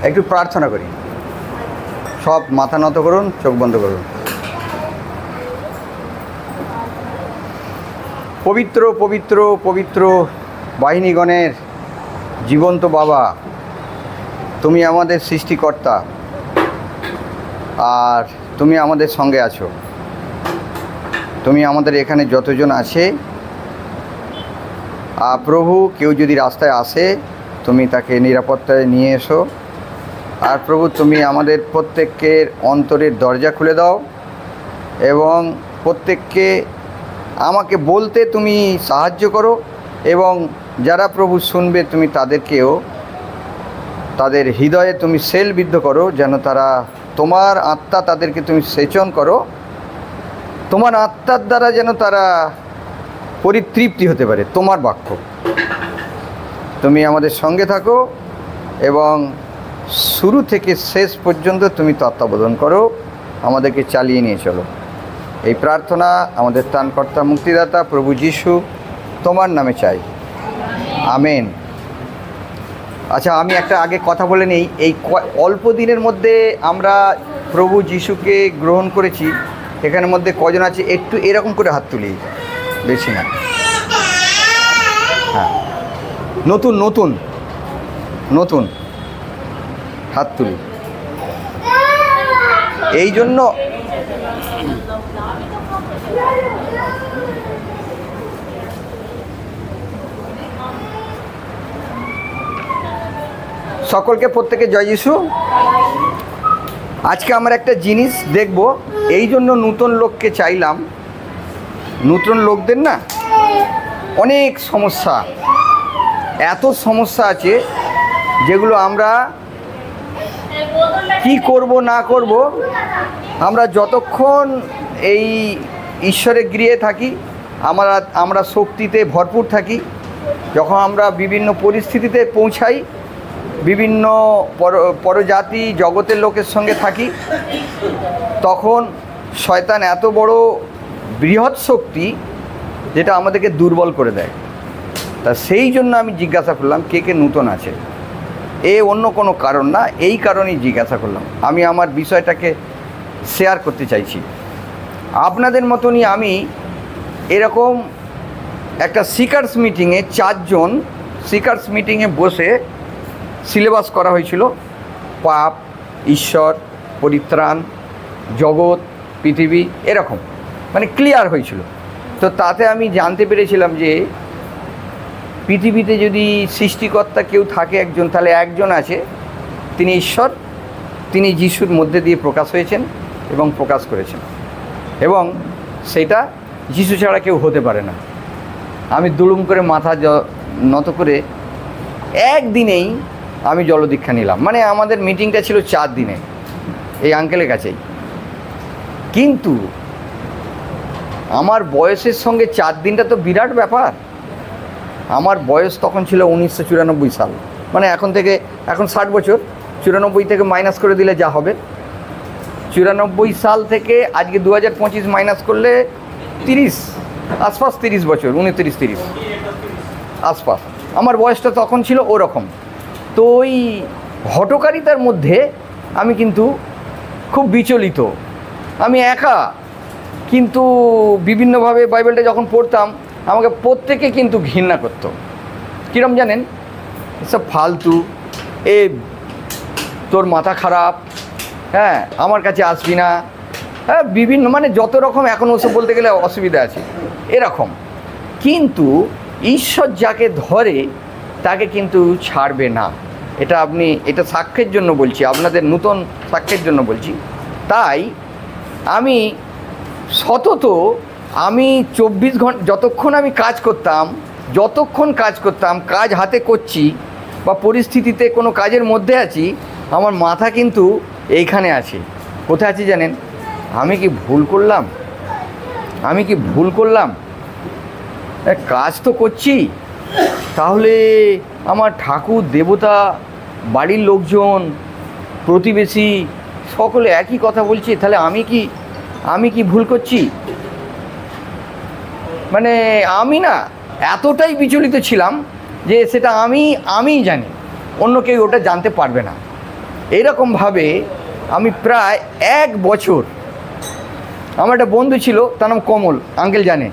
একটু প্রার্থনা করি। সব মাথা নত করুন, চোখ বন্ধ করুন। পবিত্র পবিত্র পবিত্র বাহিনীগণের জীবন্ত বাবা, তুমি আমাদের সৃষ্টিকর্তা, আর তুমি আমাদের সঙ্গে আছো। তুমি আমাদের এখানে যতজন আছে, প্রভু, কেউ যদি রাস্তায় আসে তুমি তাকে নিরাপত্তায় নিয়ে এসো। আর প্রভু, তুমি আমাদের প্রত্যেকের অন্তরের দরজা খুলে দাও এবং প্রত্যেককে আমাকে বলতে তুমি সাহায্য করো, এবং যারা প্রভু শুনবে তুমি তাদেরকেও তাদের হৃদয়ে তুমি সেলবিদ্ধ করো, যেন তারা তোমার আত্মা তাদেরকে তুমি সেচন করো, তোমার আত্মার দ্বারা যেন তারা পরিতৃপ্তি হতে পারে তোমার বাক্য। তুমি আমাদের সঙ্গে থাকো এবং শুরু থেকে শেষ পর্যন্ত তুমি তত্ত্বাবধান করো, আমাদেরকে চালিয়ে নিয়ে চলো। এই প্রার্থনা আমাদের ত্রাণকর্তা মুক্তিদাতা প্রভু যিশু তোমার নামে চাই, আমেন। আচ্ছা, আমি একটা আগে কথা বলে নিই। এই অল্প দিনের মধ্যে আমরা প্রভু যিশুকে গ্রহণ করেছি, এখানের মধ্যে কজন আছে একটু এরকম করে হাত তুলি, বেশি না। হ্যাঁ, নতুন নতুন নতুন হাত তুলি। এই জন্য সকলকে, প্রত্যেকে জয় যিশু। আজকে আমরা একটা জিনিস দেখব, এই জন্য নতুন লোককে চাইলাম। নতুন লোকদের না অনেক সমস্যা, এত সমস্যা আছে যেগুলো আমরা কি করব না করব, আমরা যতক্ষণ এই ঈশ্বরের গৃহে থাকি আমরা শক্তিতে ভরপুর থাকি। যখন আমরা বিভিন্ন পরিস্থিতিতে পৌঁছাই, বিভিন্ন পরজাতি জগতের লোকের সঙ্গে থাকি, তখন শয়তান এত বড় বৃহৎ শক্তি যেটা আমাদেরকে দুর্বল করে দেয়। তা সেই জন্য আমি জিজ্ঞাসা করলাম কে কে নূতন আছে। অন্য কোনো কারণ না, এই কারণেই জিজ্ঞাসা করলাম। আমি আমার বিষয়টাকে শেয়ার করতে চাইছি। আপনাদের মতনই আমি এরকম একটা সিকার্স মিটিংয়ে 4 জন সিকার্স মিটিংয়ে বসে সিলেবাস করা হয়েছিল, পাপ, ঈশ্বর, পরিত্রাণ, জগৎ, পৃথিবী, এরকম মানে ক্লিয়ার হয়েছিল। তো তাতে আমি জানতে পেরেছিলাম যে পৃথিবীতে যদি সৃষ্টিকর্তা কেউ থাকে একজন, তাহলে একজন আছে, তিনি ঈশ্বর। তিনি যিশুর মধ্যে দিয়ে প্রকাশ হয়েছেন এবং প্রকাশ করেছেন, এবং সেটা যিশু ছাড়া কেউ হতে পারে না। আমি দুলুম করে মাথা নত করে একদিনেই আমি জলদীক্ষা নিলাম। মানে আমাদের মিটিংটা ছিল 4 দিনে এই আঙ্কেলের কাছেই, কিন্তু আমার বয়সের সঙ্গে 4 দিনটা তো বিরাট ব্যাপার। আমার বয়স তখন ছিল 1994 সাল, মানে এখন 60 বছর। 94 থেকে মাইনাস করে দিলে যা হবে, 94 সাল থেকে আজকে 2025 মাইনাস করলে 30 আশপাশ, 30 বছর, 29-30 আশপাশ আমার বয়সটা তখন ছিল ওরকম। তো ওই হঠকারিতার মধ্যে আমি কিন্তু খুব বিচলিত, আমি একা। কিন্তু বিভিন্নভাবে বাইবেলটা যখন পড়তাম আমাকে প্রত্যেকে কিন্তু ঘৃণা করতো। কীরকম জানেন? সব ফালতু, তোর মাথা খারাপ, হ্যাঁ, আমার কাছে আসবি না, হ্যাঁ, বিভিন্ন মানে যত রকম, এখন ওসব বলতে গেলে অসুবিধা আছে এরকম। কিন্তু ঈশ্বর যাকে ধরে তাকে কিন্তু ছাড়বে না। এটা সাক্ষ্যের জন্য বলছি, আপনাদের নূতন সাক্ষ্যের জন্য বলছি। তাই আমি সতত 24 ঘন্টা যতক্ষণ আমি কাজ করতাম, কাজ হাতে করছি বা পরিস্থিতিতে কোনো কাজের মধ্যে আছি, আমার মাথা কিন্তু এইখানে আছে। কোথায় আছে জানেন? আমি কি ভুল করলাম? কাজ তো করছি, তাহলে আমার ঠাকুর, দেবতা, বাড়ির লোকজন, প্রতিবেশী সকলে একই কথা বলছে, তাহলে আমি কি ভুল করছি? মানে আমি না এতটাই বিচলিত ছিলাম যে সেটা আমিই জানি, অন্য কেউ ওটা জানতে পারবে না। এইরকমভাবে আমি প্রায় 1 বছর, আমার একটা বন্ধু ছিল তার নাম কমল, আঙ্কেল জানে,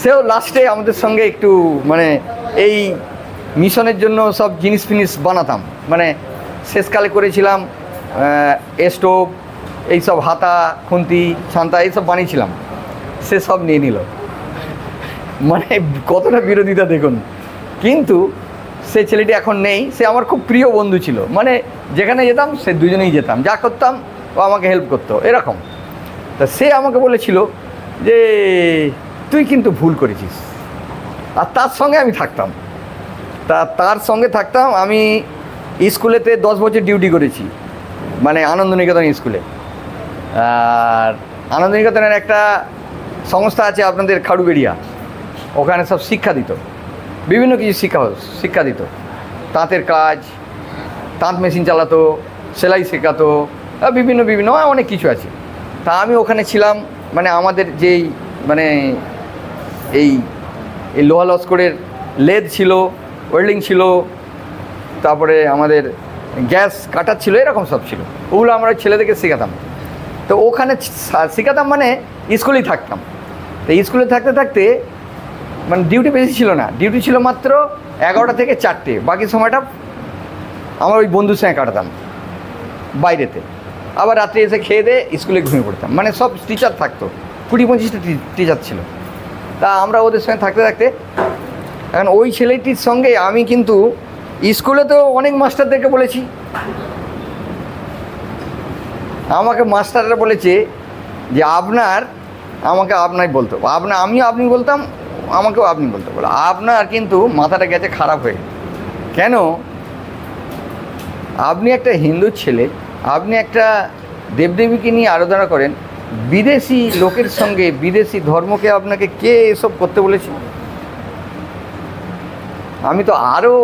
সেও লাস্টে আমাদের সঙ্গে একটু মানে এই মিশনের জন্য সব জিনিস ফিনিস বানাতাম, মানে শেষকালে করেছিলাম স্টোভ, এইসব হাতা খুন্তি ছান্তা এইসব বানিয়েছিলাম, সে সব নিয়ে নিল। মানে কতটা বিরোধিতা দেখুন। কিন্তু সে ছেলেটি এখন নেই, সে আমার খুব প্রিয় বন্ধু ছিল, মানে যেখানে যেতাম সে দুজনেই যেতাম, যা করতাম ও আমাকে হেল্প করতো এরকম। তা সে আমাকে বলেছিল যে তুই কিন্তু ভুল করেছিস, আর তার সঙ্গে আমি থাকতাম, তার সঙ্গে থাকতাম। আমি স্কুলেতে 10 বছর ডিউটি করেছি, মানে আনন্দনিকেতন স্কুলে। আর আনন্দনিকেতনের একটা সংস্থা আছে আপনাদের খাড়ুবেড়িয়া, ওখানে সব শিক্ষা দিত, বিভিন্ন কিছু শিক্ষা দিত, তাঁতের কাজ, তাঁত মেশিন চালাতো, সেলাই শেখাতো, বিভিন্ন বিভিন্ন অনেক কিছু আছে। তা আমি ওখানে ছিলাম, মানে আমাদের যেই মানে এই লোহা লস্করের লেদ ছিল, ওয়েল্ডিং ছিল, তারপরে আমাদের গ্যাস কাটার ছিল, এরকম সব ছিল, ওগুলো আমরা ছেলেদেরকে শেখাতাম। তো ওখানে শেখাতাম মানে স্কুলেই থাকতাম। তো স্কুলে থাকতে থাকতে মানে ডিউটি বেশি ছিল না, ডিউটি ছিল মাত্র 11টা থেকে 4টে, বাকি সময়টা আমার ওই বন্ধুর সঙ্গে কাটাতাম বাইরেতে। আবার রাত্রে এসে খেয়ে দিয়ে স্কুলে ঘুমিয়ে পড়তাম, মানে সব টিচার থাকতো, 20-25টা টিচার ছিল। তা আমরা ওদের সঙ্গে থাকতে থাকতে এখন ওই ছেলেটির সঙ্গে আমি কিন্তু স্কুলে তো অনেক মাস্টারদেরকে বলেছি, আমাকে মাস্টাররা বলেছে যে আমাকে আপনাই বলতো, আমিও আপনি বলতাম, আমাকেও আপনি বলতে বলে, আপনার কিন্তু মাথাটা গেছে খারাপ হয়ে। কেন? আপনি একটা হিন্দু ছেলে, আপনি একটা দেবদেবীকে নিয়ে আরাধনা করেন, বিদেশি লোকের সঙ্গে বিদেশি ধর্মকে আপনাকে কে এসব করতে বলেছে? আমি তো আরও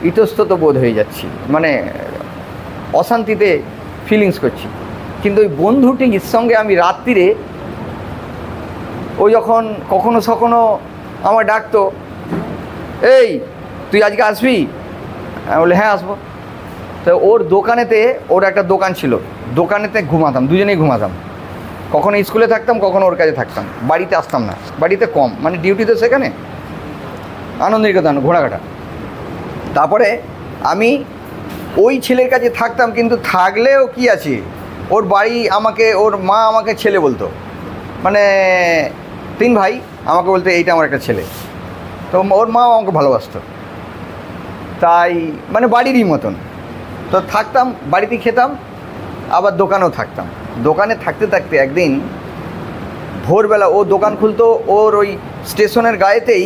ইতস্তত বোধ হয়ে যাচ্ছি, মানে অশান্তিতে ফিলিংস করছি। কিন্তু ওই বন্ধুটির সঙ্গে আমি রাত্রিরে, ও যখন কখনো সখনো আমার ডাকতো, এই তুই আজকে আসবি? আমি বলি হ্যাঁ আসবো। তো ওর দোকানেতে, ওর একটা দোকান ছিল, দোকানেতে ঘুমাতাম, দুজনেই ঘুমাতাম, কখনো স্কুলে থাকতাম, কখনো ওর কাছে থাকতাম, বাড়িতে আসতাম না, বাড়িতে কম, মানে ডিউটিতে সেখানে আনন্দনিকেতন ঘোড়াঘাটা। তারপরে আমি ওই ছেলের কাছে থাকতাম, কিন্তু থাকলেও কি আছে, ওর বাড়ি ওর মা আমাকে ছেলে বলতো, মানে 3 ভাই, আমাকে বলতো এইটা আমার একটা ছেলে। তো ওর মা আমাকে ভালোবাসতো, তাই মানে বাড়িরই মতন। তো থাকতাম, বাড়িতেই খেতাম, আবার দোকানেও থাকতাম। দোকানে থাকতে থাকতে একদিন ভোরবেলা ও দোকান খুলতো, ওর ওই স্টেশনের গায়েতেই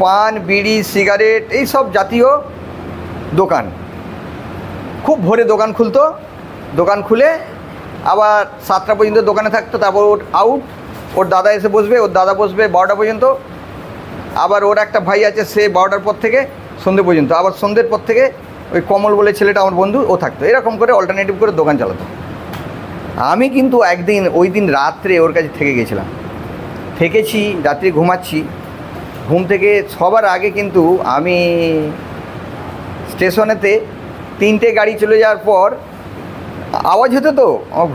পান, বিড়ি, সিগারেট এই সব জাতীয় দোকান, খুব ভোরে দোকান খুলতো। দোকান খুলে আবার 7টা পর্যন্ত দোকানে থাকতো, তারপর ওর আউট, ওর দাদা এসে বসবে, ওর দাদা বসবে 12টা পর্যন্ত, আবার ওর একটা ভাই আছে, সে 12টার পর থেকে সন্ধ্যে পর্যন্ত, আবার সন্ধ্যের পর থেকে ওই কমল বলে ছেলেটা আমার বন্ধু, ও থাকতো। এরকম করে অল্টারনেটিভ করে দোকান চালাতো। আমি কিন্তু একদিন ওই দিন রাত্রে ওর কাছে থেকেছি, রাত্রে ঘুমাচ্ছি, ঘুম থেকে সবার আগে কিন্তু আমি স্টেশনেতে 3টে গাড়ি চলে যাওয়ার পর আওয়াজ হতো, তো আমার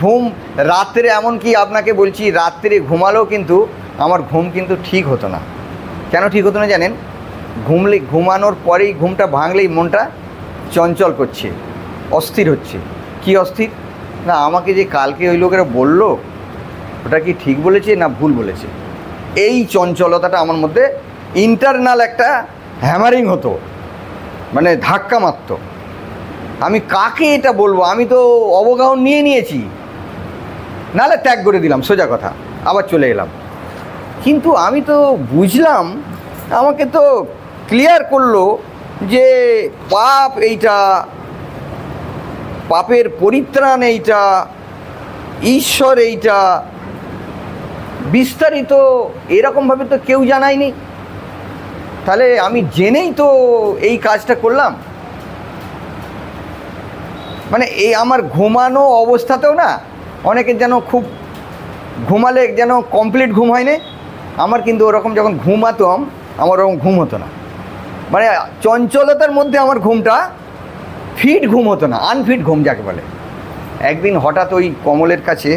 ঘুম রাত্রে, এমনকি আপনাকে বলছি রাত্রে ঘুমালেও কিন্তু আমার ঘুম কিন্তু ঠিক হতো না। কেন ঠিক হতো না জানেন? ঘুমানোর পরেই, ঘুমটা ভাঙলেই মনটা চঞ্চল করছে, অস্থির হচ্ছে। কি অস্থির না, আমাকে যে কালকে ওই লোকেরা বললো ওটা কি ঠিক বলেছে না ভুল বলেছে, এই চঞ্চলতাটা আমার মধ্যে ইন্টারনাল একটা হ্যামারিং হতো, মানে ধাক্কা মারত। আমি কাকে এটা বলবো, আমি তো অবগাহন নিয়েছি, নাহলে ত্যাগ করে দিলাম, সোজা কথা, আবার চলে এলাম। কিন্তু আমি তো বুঝলাম, আমাকে তো ক্লিয়ার করলো যে পাপ এইটা, পাপের পরিত্রাণ এইটা, ঈশ্বর এইটা, বিস্তারিত এরকমভাবে তো কেউ জানায়নি। তাহলে আমি জেনেই তো এই কাজটা করলাম। মানে এই আমার ঘুমানো অবস্থাতেও না, অনেকের যেন খুব ঘুমালে যেন কমপ্লিট ঘুম হয় না, আমার কিন্তু ওরকম যখন ঘুমাতাম আমার ওরকম ঘুম হতো না, মানে চঞ্চলতার মধ্যে আমার ঘুমটা ফিট ঘুম হতো না, আনফিট ঘুম যাকে বলে। একদিন হঠাৎ ওই কমলের কাছে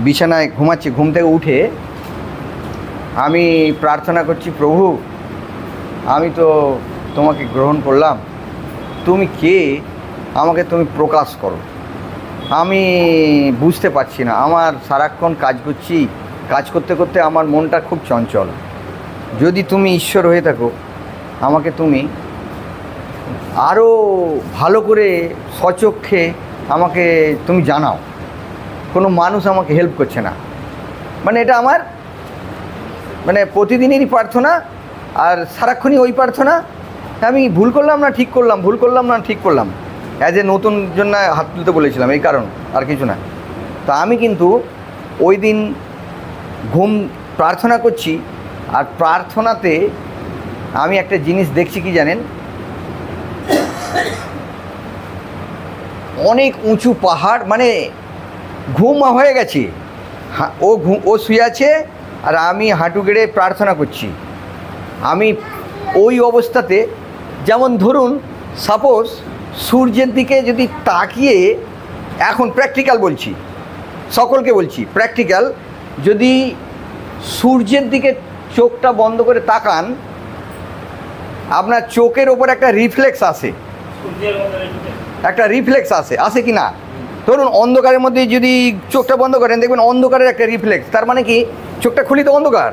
বিছানায় ঘুমাচ্ছি, ঘুম থেকে উঠে আমি প্রার্থনা করছি, প্রভু আমি তো তোমাকে গ্রহণ করলাম, তুমি কে আমাকে তুমি প্রকাশ করো। আমি বুঝতে পারছি না, আমার সারাক্ষণ কাজ করছি, কাজ করতে করতে আমার মনটা খুব চঞ্চল। যদি তুমি ঈশ্বর হয়ে থাকো আমাকে তুমি আরও ভালো করে সচক্ষে আমাকে তুমি জানাও। কোনো মানুষ আমাকে হেল্প করছে না। মানে এটা আমার মানে প্রতিদিনেরই প্রার্থনা, আর সারাক্ষণই ওই প্রার্থনা। আমি ভুল করলাম না ঠিক করলাম, ভুল করলাম না ঠিক করলাম। অ্যাজ এ নতুন জন্য হাত তুলতে বলেছিলাম, এই কারণ, আর কিছু না। তো আমি কিন্তু ওই দিন প্রার্থনা করছি, আর প্রার্থনাতে আমি একটা জিনিস দেখছি কি জানেন, অনেক উঁচু পাহাড়, মানে ঘুম হয়ে গেছে। ও শুয়ে আছে আর আমি হাঁটু গেড়ে প্রার্থনা করছি। আমি ওই অবস্থাতে, যেমন ধরুন সাপোজ সূর্যের দিকে যদি তাকিয়ে, এখন প্র্যাকটিক্যাল বলছি, সকলকে বলছি প্র্যাকটিক্যাল, যদি সূর্যের দিকে চোখটা বন্ধ করে তাকান, আপনার চোখের ওপর একটা রিফ্লেক্স আসে, আসে কি না? ধরুন অন্ধকারের মধ্যে যদি চোখটা বন্ধ করেন, দেখবেন অন্ধকারের একটা রিফ্লেক্স, তার মানে কি চোখটা খুলি তো অন্ধকার,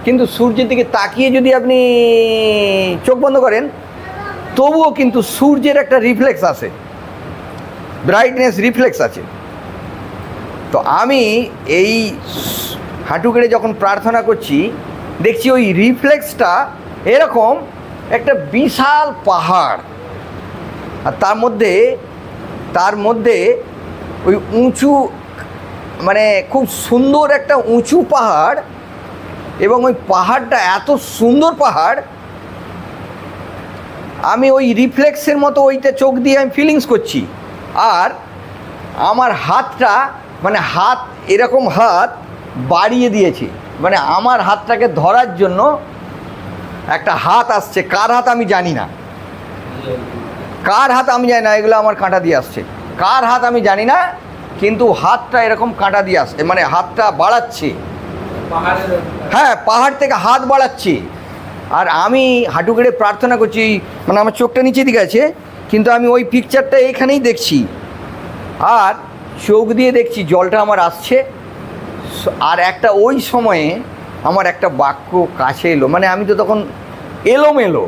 কিন্তু সূর্যের দিকে তাকিয়ে যদি আপনি চোখ বন্ধ করেন তবুও কিন্তু সূর্যের একটা রিফ্লেক্স আসে, ব্রাইটনেস রিফ্লেক্স আছে। তো আমি এই হাঁটু গেড়ে যখন প্রার্থনা করছি, দেখছি ওই রিফ্লেক্সটা এরকম একটা বিশাল পাহাড়, আর তার মধ্যে ওই উঁচু, মানে খুব সুন্দর একটা উঁচু পাহাড়, এবং ওই পাহাড়টা এত সুন্দর পাহাড়, আমি ওই রিফ্লেক্সের মতো ওইটা চোখ দিয়ে আমি ফিলিংস করছি। আর আমার হাতটা, মানে হাত এরকম হাত বাড়িয়ে দিয়েছি, মানে আমার হাতটাকে ধরার জন্য একটা হাত আসছে। কার হাত আমি জানি না, এগুলো আমার কাঁটা দিয়ে আসছে। কার হাত আমি জানি না, কিন্তু হাতটা এরকম কাঁটা দিয়ে আসছে, মানে হাতটা বাড়াচ্ছে, হ্যাঁ পাহাড় থেকে হাত বাড়াচ্ছে। আর আমি হাঁটু গেড়ে প্রার্থনা করছি, মানে আমার চোখটা নিচে দিকে আছে, কিন্তু আমি ওই পিকচারটা এখানেই দেখছি, আর চোখ দিয়ে দেখছি জলটা আমার আসছে। আর একটা ওই সময়ে আমার একটা বাক্য কাছে এলো, মানে আমি তো তখন এলোমেলো,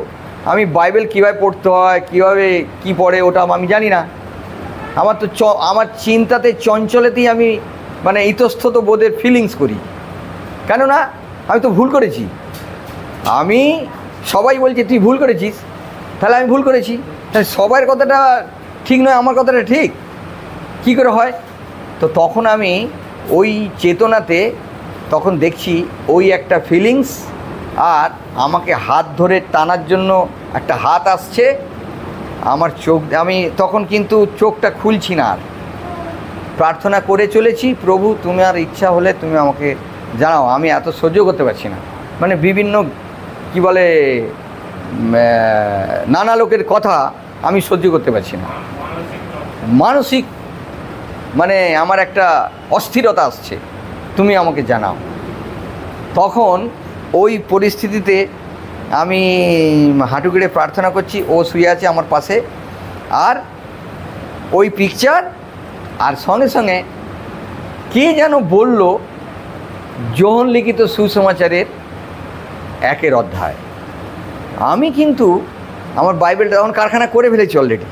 আমি বাইবেল কীভাবে পড়তে হয়, কীভাবে কী পড়ে ওটা আমি জানি না। আমার তো আমার চিন্তাতে চঞ্চলেতেই আমি মানে ইতস্তত বোধের ফিলিংস করি, কেননা আমি তো ভুল করেছি। আমি সবাই বলছে তুই ভুল করেছিস, তাহলে আমি ভুল করেছি, তাহলে সবার কথাটা ঠিক নয়, আমার কথাটা ঠিক, কী করে হয়? তো তখন আমি ওই চেতনাতে তখন দেখছি ওই একটা ফিলিংস, আর আমাকে হাত ধরে টানার জন্য একটা হাত আসছে আমার চোখ। আমি তখন কিন্তু চোখটা খুলছি না, আর প্রার্থনা করে চলেছি, প্রভু তুমি আর ইচ্ছা হলে তুমি আমাকে জানাও, আমি এত সহ্য করতে পারছি না। মানে বিভিন্ন কি বলে নানা লোকের কথা আমি সহ্য করতে পারছি না, মানসিক মানে আমার একটা অস্থিরতা আসছে, তুমি আমাকে জানাও। তখন ওই পরিস্থিতিতে আমি হাঁটু গেড়ে প্রার্থনা করছি, ও শুয়ে আছে আমার পাশে, আর ওই পিকচার, আর সঙ্গে সঙ্গে কে যেন বলল যোহন লিখিত সুসমাচারের 1 অধ্যায়। আমি কিন্তু আমার বাইবেলটা তখন কারখানা করে ফেলেছি অলরেডি,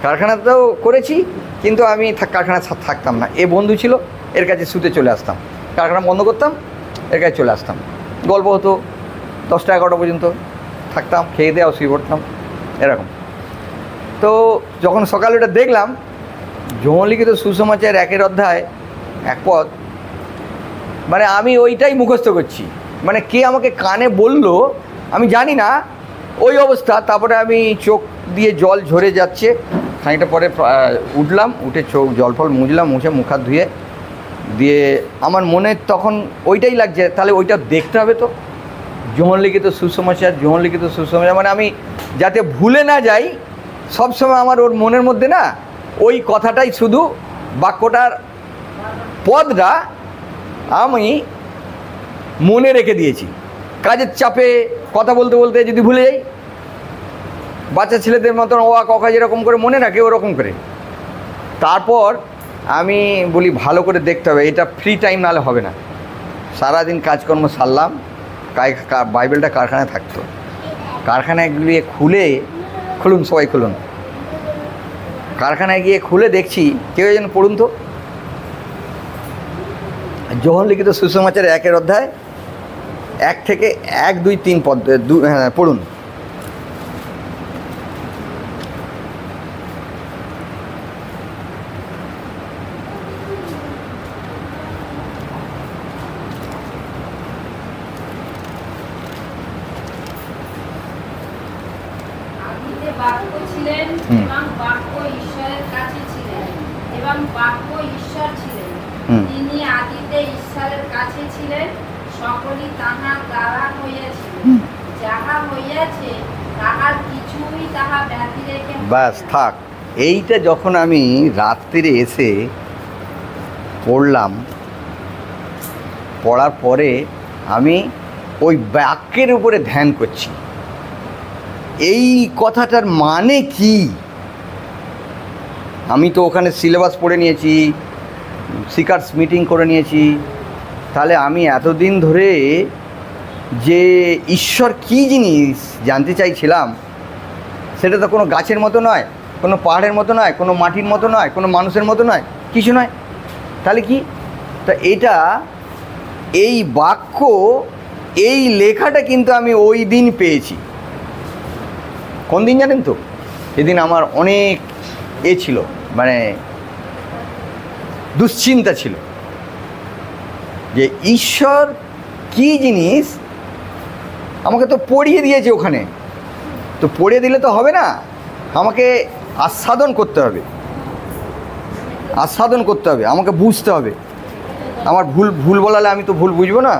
কারখানাতেও করেছি, কিন্তু আমি কারখানা থাকতাম না। এ বন্ধু ছিল, এর কাছে শুতে চলে আসতাম, কারখানা বন্ধ করতাম, এর কাছে চলে আসতাম, গল্প হতো 10টা 11টা পর্যন্ত থাকতাম, খেয়ে দেওয়া শুয়ে পড়তাম এরকম। তো যখন সকালে ওটা দেখলাম যোহন লিখিত সুসমাচার 1 অধ্যায় 1 পদ, মানে আমি ওইটাই মুখস্থ করছি, মানে কে আমাকে কানে বলল আমি জানি না, ওই অবস্থা। তারপরে আমি চোখ দিয়ে জল ঝরে যাচ্ছে, খানিকটা পরে উঠলাম, উঠে চোখ জল ফল মুছলাম, মুছে মুখ হাত ধুয়ে দিয়ে আমার মনে তখন ওইটাই লাগছে, তাহলে ওইটা দেখতে হবে তো, যোহন লিখিত সুসমাচার, মানে আমি যাতে ভুলে না যাই সবসময় আমার ওর মনের মধ্যে না ওই কথাটাই, শুধু বাক্যটার পদটা আমি মনে রেখে দিয়েছি। কাজের চাপে কথা বলতে বলতে যদি ভুলে যাই, বাচ্চা ছেলেদের মতন ও ক যেরকম করে মনে রাখে ওরকম করে, তারপর আমি বলি ভালো করে দেখতে হবে, এটা ফ্রি টাইম নাহলে হবে না। সারাদিন কাজকর্ম সারলাম, বাইবেলটা কারখানায় থাকতো, কারখানায় গিয়ে খুলুন সবাই খুলুন, কারখানায় গিয়ে খুলে দেখছি কেউ যেন পড়ুন তো, যোহন লিখিত সুসমাচারের 1 অধ্যায় 1 থেকে 1, 2, 3 পদ পড়ুন। বাক্য ছিলেন এবং বাক্য ঈশ্বরের কাছে ছিলেন এবং বাক্য ঈশ্বর ছিলেন। তিনি আদিতে ঈশ্বরের কাছে ছিলেন, সকলই তাহার দ্বারা হইয়াছিল, যাহা হইয়াছে তাহার কিছুই তাহা ব্যতি রেখে। বাস থাক। এইটা যখন আমি রাত্রিরে এসে পড়লাম, পড়ার পরে আমি ওই বাক্যের উপরে ধ্যান করছি, এই কথাটার মানে কি। আমি তো ওখানে সিলেবাস পড়ে নিয়েছি, স্পিকার্স মিটিং করে নিয়েছি, তাহলে আমি এতদিন ধরে যে ঈশ্বর কী জিনিস জানতে চাইছিলাম, সেটা তো কোনো গাছের মতো নয়, কোনো পাহাড়ের মতো নয়, কোনো মাটির মতো নয়, কোনো মানুষের মতো নয়, কিছু নয়। তাহলে কি? তা এটা এই বাক্য, এই লেখাটা কিন্তু আমি ওই দিন পেয়েছি। কোন দিন জানেন তো? এদিন আমার অনেক ছিল, মানে দুশ্চিন্তা ছিল যে ঈশ্বর কি জিনিস আমাকে তো পড়িয়ে দিয়েছে ওখানে, তো পড়িয়ে দিলে তো হবে না, আমাকে আস্বাদন করতে হবে, আস্বাদন করতে হবে, আমাকে বুঝতে হবে। আমার ভুল বলালে আমি তো ভুল বুঝবো না।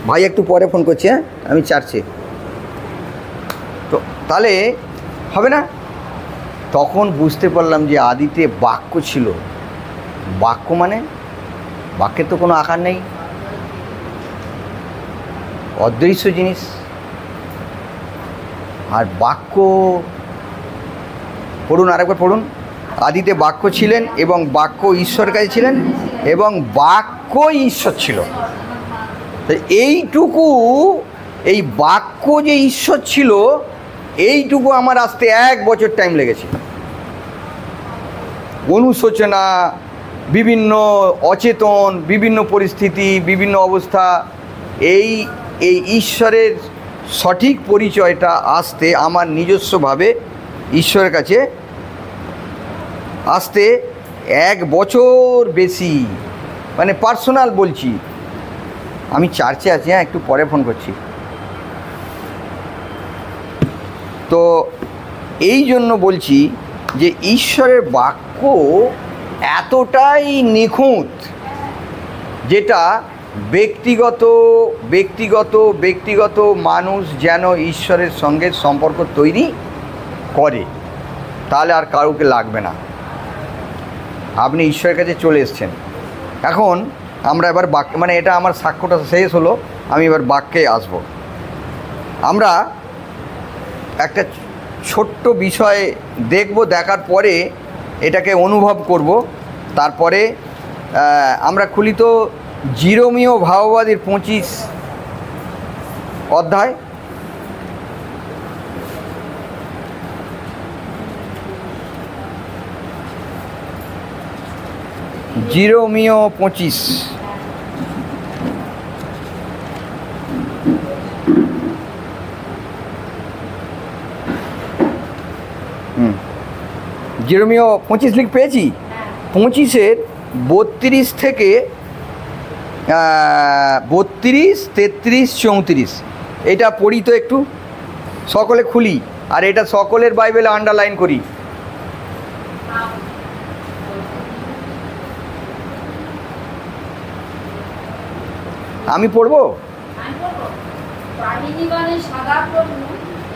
ভাই একটু পরে ফোন করছি, হ্যাঁ, আমি চার্চে, তো তাহলে হবে না। তখন বুঝতে পারলাম যে আদিতে বাক্য ছিল। বাক্য মানে বাক্যের তো কোনো আকার নেই, অদৃশ্য জিনিস। আর বাক্য পড়ুন, আরেকবার পড়ুন। আদিতে বাক্য ছিলেন এবং বাক্য ঈশ্বরের কাছে ছিলেন এবং বাক্য ঈশ্বর ছিল। তো এইটুকু, এই বাক্য যে ঈশ্বর ছিল, এইটুকু আমার আসতে 1 বছর টাইম লেগেছে। অনুশোচনা, বিভিন্ন অচেতন, বিভিন্ন পরিস্থিতি, বিভিন্ন অবস্থা, এই ঈশ্বরের সঠিক পরিচয়টা আসতে আমার নিজস্বভাবে ঈশ্বরের কাছে আসতে 1 বছর বেশি, মানে পার্সোনাল বলছি। আমি চার্চে আছি, হ্যাঁ, একটু পরে ফোন করছি। তো এই জন্য বলছি যে ঈশ্বরের বাক্য এতটাই নিখুঁত, যেটা ব্যক্তিগত মানুষ যেন ঈশ্বরের সঙ্গে সম্পর্ক তৈরি করে, তাহলে আর কাউকে লাগবে না। আপনি ঈশ্বরের কাছে চলে এসছেন। এখন আমরা এবার বাক্য, মানে এটা আমার সাক্ষ্যটা শেষ হলো, আমি এবার বাক্যে আসব। আমরা একটা ছোট্ট বিষয় দেখব, দেখার পরে এটাকে অনুভব করব। তারপরে আমরা খুলি তো জিরোমীয় ভাববাদীর 25 অধ্যায়। জিরোমীয় 25, জিরোমীয় 25 লিখ পেয়েছি। 25-এর 32 থেকে 32, 33, 34 এটা পড়ি তো একটু, সকলে খুলি, আর এটা সকলের বাইবেলে আন্ডারলাইন করি। আমি পড়বো। বাহিনীগণের সদাপ্রভু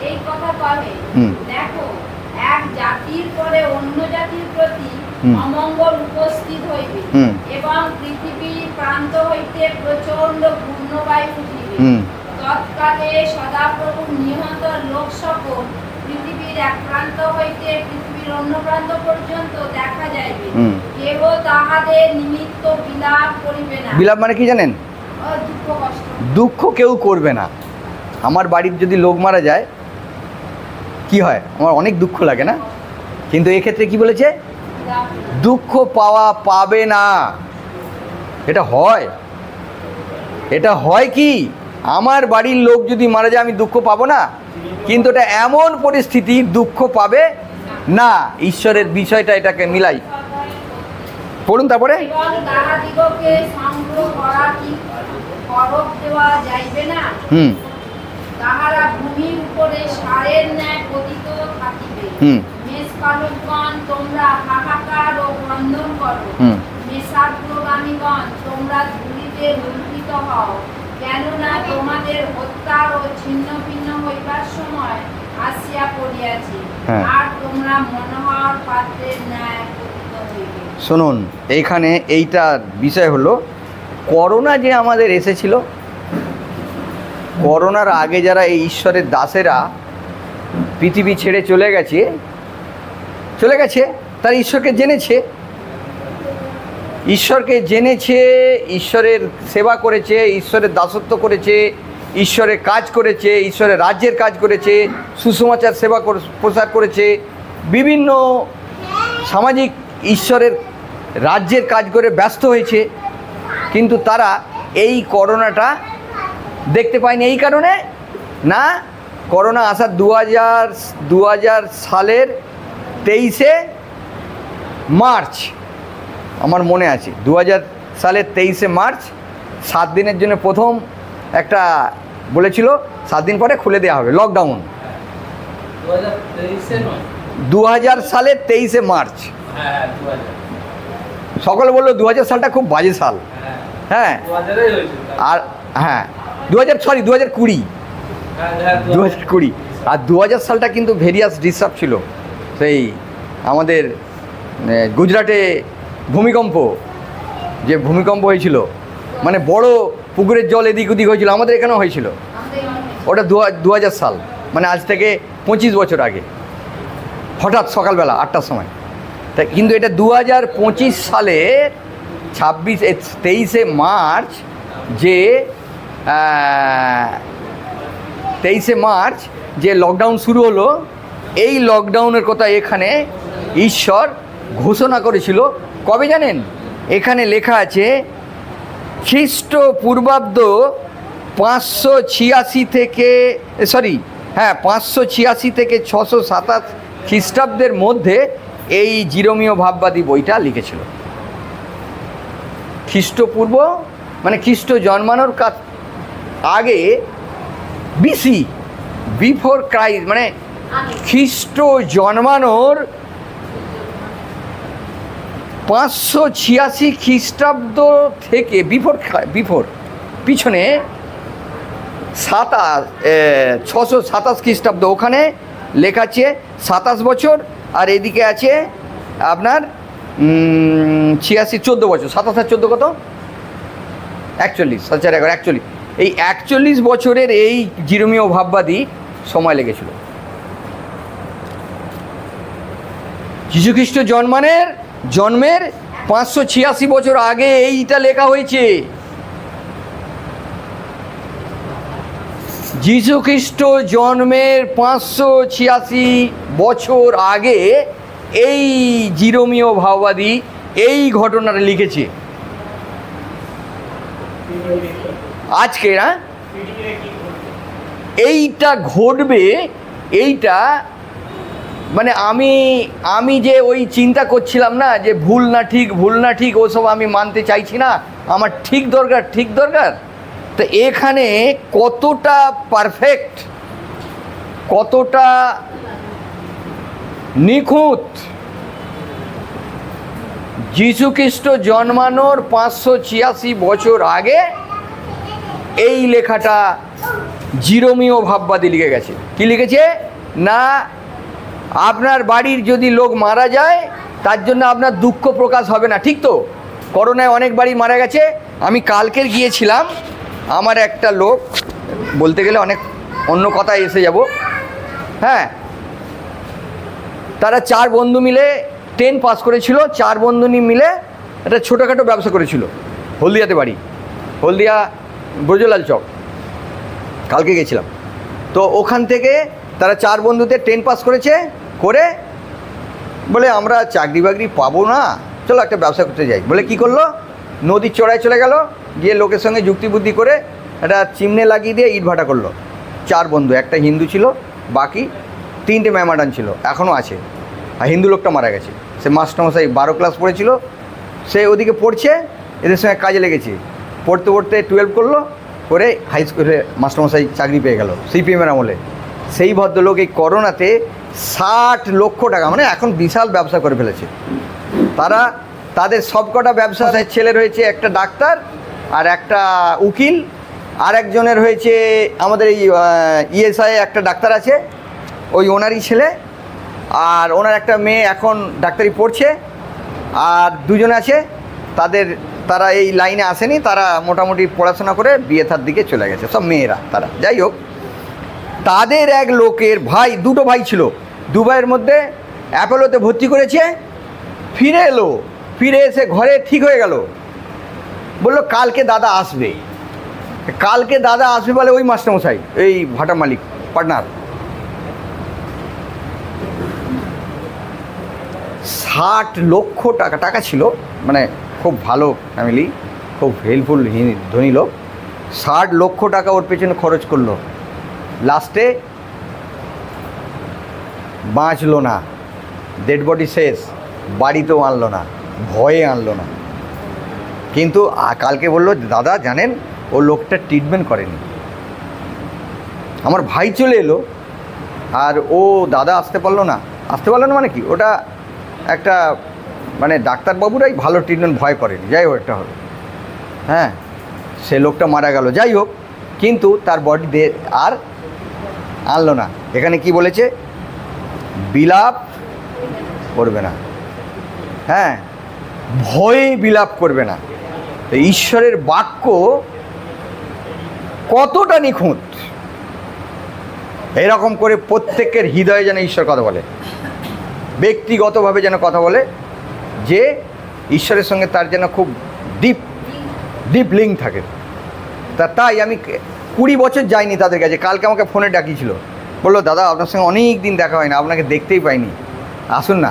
এই কথা পাবে। দেখো, এক জাতির পরে অন্য জাতির প্রতি অমঙ্গল উপস্থিত হইবে এবং পৃথিবীর প্রান্ত হইতে প্রচন্ড ঘূর্ণবায়ু উঠিবে। তৎকালে সদাপ্রভু নিহত লোক সকল পৃথিবীর এক প্রান্ত হইতে পৃথিবীর অন্য প্রান্ত পর্যন্ত দেখা যাইবে। কেহ তাহাদের নিমিত্ত বিলাপ করিবে না। বিলাপ মানে কি জানেন? দুঃখ কষ্ট। দুঃখ কেউ করবে না। আমার বাড়ির যদি লোক মারা যায় কি হয়, আমার অনেক দুঃখ লাগে না, কিন্তু এক্ষেত্রে কি বলেছে? দুঃখ পাবে না। এটা হয় কি, আমার বাড়ির লোক যদি মারা যায় আমি দুঃখ পাবো না, কিন্তু এটা এমন পরিস্থিতি দুঃখ পাবে না। ঈশ্বরের বিষয়টা এটাকে মিলাই পড়ুন। তারপরে তাহারা ভূমির উপরে সারের ন্যায় পতিত থাকিবে। মেষপালকগণ, তোমরা হাহাকার ও ক্রন্দন করো। মেষাগ্রগামীগণ, তোমরা ধূলিতে লুণ্ঠিত হও, কেননা তোমাদের হত্যা ও ছিন্ন ভিন্ন হইবার সময় আসিয়া পড়িয়াছে, আর তোমরা মনোহর পাত্রের ন্যায় পতিত হইবে। শুনুন, এইখানে এইটার বিষয় হলো করোনা যে আমাদের এসেছিল, করোনার আগে যারা এই ঈশ্বরের দাসেরা পৃথিবী ছেড়ে চলে গেছে, তারা ঈশ্বরকে জেনেছে, ঈশ্বরের সেবা করেছে, ঈশ্বরের দাসত্ব করেছে, ঈশ্বরের কাজ করেছে, ঈশ্বরের রাজ্যের কাজ করেছে, সুসমাচার সেবা প্রচার করেছে, বিভিন্ন সামাজিক ঈশ্বরের রাজ্যের কাজ করে ব্যস্ত হয়েছে, কিন্তু তারা এই করোনাটা দেখতে পায়নি। এই কারণে না, করোনা আসার 2000 সালের 23শে মার্চ আমার মনে আছে, 2000 সালের 23শে মার্চ 7 দিনের জন্য প্রথম একটা বলেছিল, 7 দিন পরে খুলে দেওয়া হবে, লকডাউন। 2000 সালের 23শে মার্চ। সকলে বললো 2000 সালটা খুব বাজে সাল। হ্যাঁ, আর হ্যাঁ 2020 আর 2000 সালটা কিন্তু ভেরিয়াস ডিস্টার্ব ছিল। সেই আমাদের গুজরাটে ভূমিকম্প হয়েছিল, মানে বড় পুকুরের জল এদিক ওদিক হয়েছিল, আমাদের এখানেও হয়েছিল। ওটা 2000 সাল, মানে আজ থেকে 25 বছর আগে, হঠাৎ সকালবেলা 8টার সময়। তা কিন্তু এটা 2025 সালের 23শে মার্চ, যে 23শে মার্চ যে লকডাউন শুরু হলো, এই লকডাউনের কথা এখানে ঈশ্বর ঘোষণা করেছিল। কবে জানেন? এখানে লেখা আছে খ্রিস্টপূর্বাব্দ 586 থেকে 627 খ্রিস্টাব্দের মধ্যে এই জিরোমীয় ভাববাদী বইটা লিখেছিল। খ্রিস্টপূর্ব মানে খ্রিস্ট জন্মানোর আগে, বিসি, বিফোর ক্রাইস্ট, মানে খ্রিস্ট জন্মানোর 586 খ্রিস্টাব্দ থেকে বিফোর পিছনে 627 খ্রিস্টাব্দ, ওখানে লেখা আছে 27 বছর, আর এদিকে আছে আপনার 14 বছর। 27 আর 14 কত? 41, 41। এই 41 বছরের এই জিরোমীয় ভাববাদী সময় লেগেছিল। যীশুখ্রিস্ট জন্মের 586 বছর আগে এইটা লেখা হয়েছে। যীশুখ্রিস্ট জন্মের 586 বছর আগে এই জিরোমীয় ভাববাদী এই ঘটনাটা লিখেছে। আজকে না এইটা ঘটবে, এইটা মানে আমি যে ওই চিন্তা করছিলাম না যে ভুল না ঠিক ওসব আমি মানতে চাইছি না, আমার ঠিক দরকার। তো এখানে কতটা পারফেক্ট, কতটা নিখুঁত, যীশুখ্রিস্ট জন্মানোর 586 বছর আগে এই লেখাটা জিরোমীয় ভাববাদী লিখে গেছে। কি লিখেছে না, আপনার বাড়ির যদি লোক মারা যায় তার জন্য আপনার দুঃখ প্রকাশ হবে না। ঠিক তো, করোনায় অনেক বাড়ি মারা গেছে। আমি কালকের গিয়েছিলাম, আমার একটা লোক, বলতে গেলে অনেক অন্য কথায় এসে যাব, হ্যাঁ, তারা 4 বন্ধু মিলে 10 পাস করেছিল, 4 বন্ধু মিলে একটা ছোটোখাটো ব্যবসা করেছিল, হলদিয়াতে বাড়ি, হলদিয়া ব্রজলাল চক। কালকে গেছিলাম, তো ওখান থেকে তারা 4 বন্ধুতে 10 পাস করেছে, করে বলে আমরা চাকরি বাকরি পাবো না, চলো একটা ব্যবসা করতে যাই বলে কি করলো, নদীর চড়ায় চলে গেল, গিয়ে লোকের সঙ্গে যুক্তিবুদ্ধি করে একটা চিমনে লাগিয়ে দিয়ে ইট ভাটা করলো। 4 বন্ধু, একটা হিন্দু ছিল, বাকি 3টে ম্যামাডান ছিল, এখনও আছে। আর হিন্দু লোকটা মারা গেছে। সে মাস্টারমশাই 12 ক্লাস পড়েছিল, সে ওদিকে পড়ছে, এদের সঙ্গে কাজে লেগেছে, পড়তে পড়তে 12 করলো, করে হাই স্কুলে মাস্টারমশাই চাকরি পেয়ে গেল সিপিএমের আমলে। সেই ভদ্রলোক এই করোনাতে 60 লক্ষ টাকা, মানে এখন বিশাল ব্যবসা করে ফেলেছে। তারা তাদের সবকটা ব্যবসা, ছেলের হয়েছে একটা ডাক্তার আর একটা উকিল, আর একজনের হয়েছে আমাদের এই ইএসআই একটা ডাক্তার আছে, ওই ওনারই ছেলে, আর ওনার একটা মেয়ে এখন ডাক্তারি পড়ছে, আর 2জন আছে তারা এই লাইনে আসেনি, তারা মোটামুটি পড়াশোনা করে বিয়ে থার দিকে চলে গেছে, সব মেয়েরা তারা। যাই হোক, তাদের এক লোকের ভাই, 2টো ভাই ছিল, 2 ভাইয়ের মধ্যে অ্যাপোলোতে ভর্তি করেছে, ফিরে এলো, ফিরে এসে ঘরে ঠিক হয়ে গেল, বললো কালকে দাদা আসবে, কালকে দাদা আসবে বলে ওই মাস্টারমশাই, এই ভাটা মালিক পার্টনার, 60 লক্ষ টাকা ছিল, মানে খুব ভালো ফ্যামিলি, খুব হেল্পফুল ধনী লোক, 60 লক্ষ টাকা ওর পেছনে খরচ করলো, লাস্টে বাঁচলো না, ডেড বডি শেষ, বাড়িতেও আনলো না, ভয়ে আনলো না। কিন্তু কালকে বললো দাদা জানেন ও লোকটা ট্রিটমেন্ট করেনি। আমার ভাই চলে এলো, আর ও দাদা আসতে পারলো না মানে কি, ওটা একটা মানে ডাক্তারবাবুরাই ভালো ট্রিটমেন্ট ভয় করেনি, যাই হোক একটা হলো, হ্যাঁ, সে লোকটা মারা গেল। যাই হোক, কিন্তু তার বডি আর আনলো না। এখানে কি বলেছে, বিলাপ করবে না, হ্যাঁ, ভয়ে বিলাপ করবে না। তো ঈশ্বরের বাক্য কতটা নিখুঁত, এরকম করে প্রত্যেকের হৃদয়ে যেন ঈশ্বর কথা বলে, ব্যক্তিগতভাবে যেন কথা বলে, যে ঈশ্বরের সঙ্গে তার যেন খুব ডিপ লিঙ্ক থাকে। তাই আমি 20 বছর যাইনি তাদের কাছে। কালকে আমাকে ফোনে ডাকিয়েছিল, বললো দাদা আপনার সঙ্গে অনেক দিন দেখা হয় না, আপনাকে দেখতেই পাইনি, আসুন না।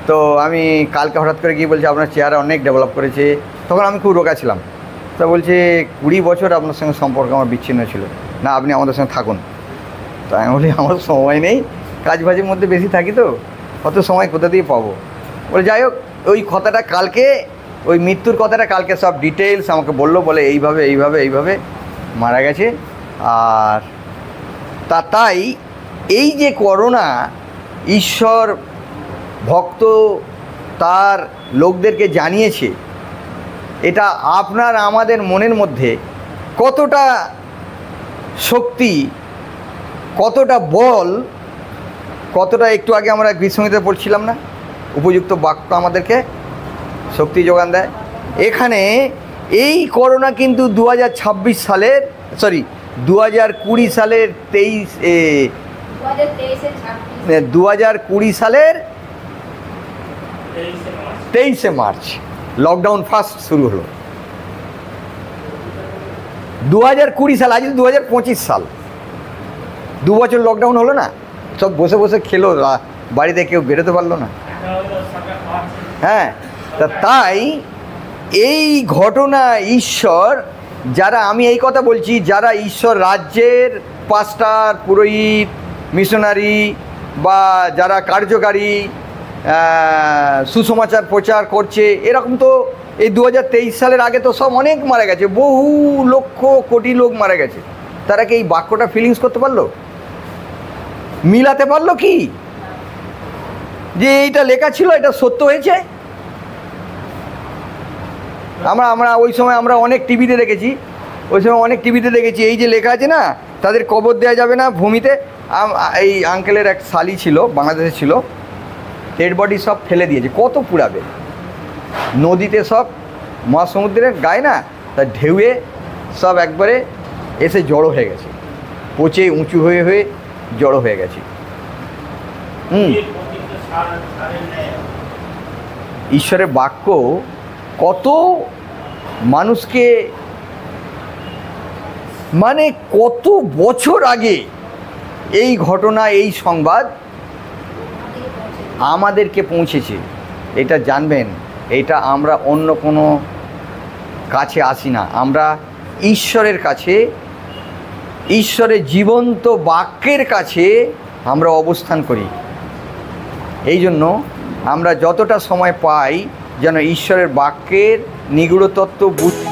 তো আমি কালকে হঠাৎ করে গিয়ে বলছি আপনার চেহারা অনেক ডেভেলপ করেছে। তখন আমি খুব রোগা ছিলাম। তা বলছে 20 বছর আপনার সঙ্গে সম্পর্ক আমার বিচ্ছিন্ন ছিল, না আপনি আমাদের সঙ্গে থাকুন। তো আমি বলি আমার সময় নেই, কাজ বাজের মধ্যে বেশি থাকি, তো অত সময় কোথা দিয়ে পাবো। বলে যাই হোক, ওই কথাটা কালকে, ওই মৃত্যুর কথাটা কালকে সব ডিটেলস আমাকে বললো, বলে এইভাবে মারা গেছে। আর তাই এই যে করোনা, ঈশ্বর ভক্ত তার লোকদেরকে জানিয়েছে, এটা আপনার আমাদের মনের মধ্যে কতটা শক্তি, কতটা বল, কতটা, একটু আগে আমরা গীতসংগীতে পড়ছিলাম না, উপযুক্ত বাক্য আমাদেরকে শক্তি যোগান দেয়। এখানে এই করোনা কিন্তু 2020 সালের 2020 সালের 2020 সালের 23শে মার্চ লকডাউন ফার্স্ট শুরু হলো। 2020 সাল, আজ 2025 সাল, 2 বছর লকডাউন হলো না, সব বসে বসে খেলো, বাড়িতে কেউ বেরোতে পারলো না, হ্যাঁ। তাই এই ঘটনা ঈশ্বর, যারা, আমি এই কথা বলছি, যারা ঈশ্বর রাজ্যের পাস্টার, পুরোহিত, মিশনারি বা যারা কার্যকারী, সুসমাচার প্রচার করছে, এরকম তো এই 2023 সালের আগে তো সব অনেক মারা গেছে, বহু লক্ষ কোটি লোক মারা গেছে। তারা কি এই বাক্যটা ফিলিংস করতে পারলো, মিলাতে পারলো কি, যে এইটা লেখা ছিল এটা সত্য হয়েছে? আমরা ওই সময় আমরা অনেক টিভিতে দেখেছি, এই যে লেখা আছে না, তাদের কবর দেওয়া যাবে না ভূমিতে। এই আঙ্কেলের এক শালি ছিল, বাংলাদেশে ছিল, ডেড বডি সব ফেলে দিয়েছে। কত পুড়াবে? নদীতে সব মহাসমুদ্রের গায়ে না, তা ঢেউয়ে সব একবারে এসে জড়ো হয়ে গেছে, পচে উঁচু হয়ে হয়ে জড়ো হয়ে গেছে। ঈশ্বরের বাক্য কত মানুষকে, মানে কত বছর আগে এই ঘটনা, এই সংবাদ আমাদেরকে পৌঁছেছে। এটা জানবেন, এটা আমরা অন্য কোনো কাছে আসি না, আমরা ঈশ্বরের কাছে, ঈশ্বরের জীবন্ত বাক্যের কাছে আমরা অবস্থান করি। এই জন্য আমরা যতটা সময় পাই যেন ঈশ্বরের বাক্যের নিগূঢ় তত্ত্ব বুঝতে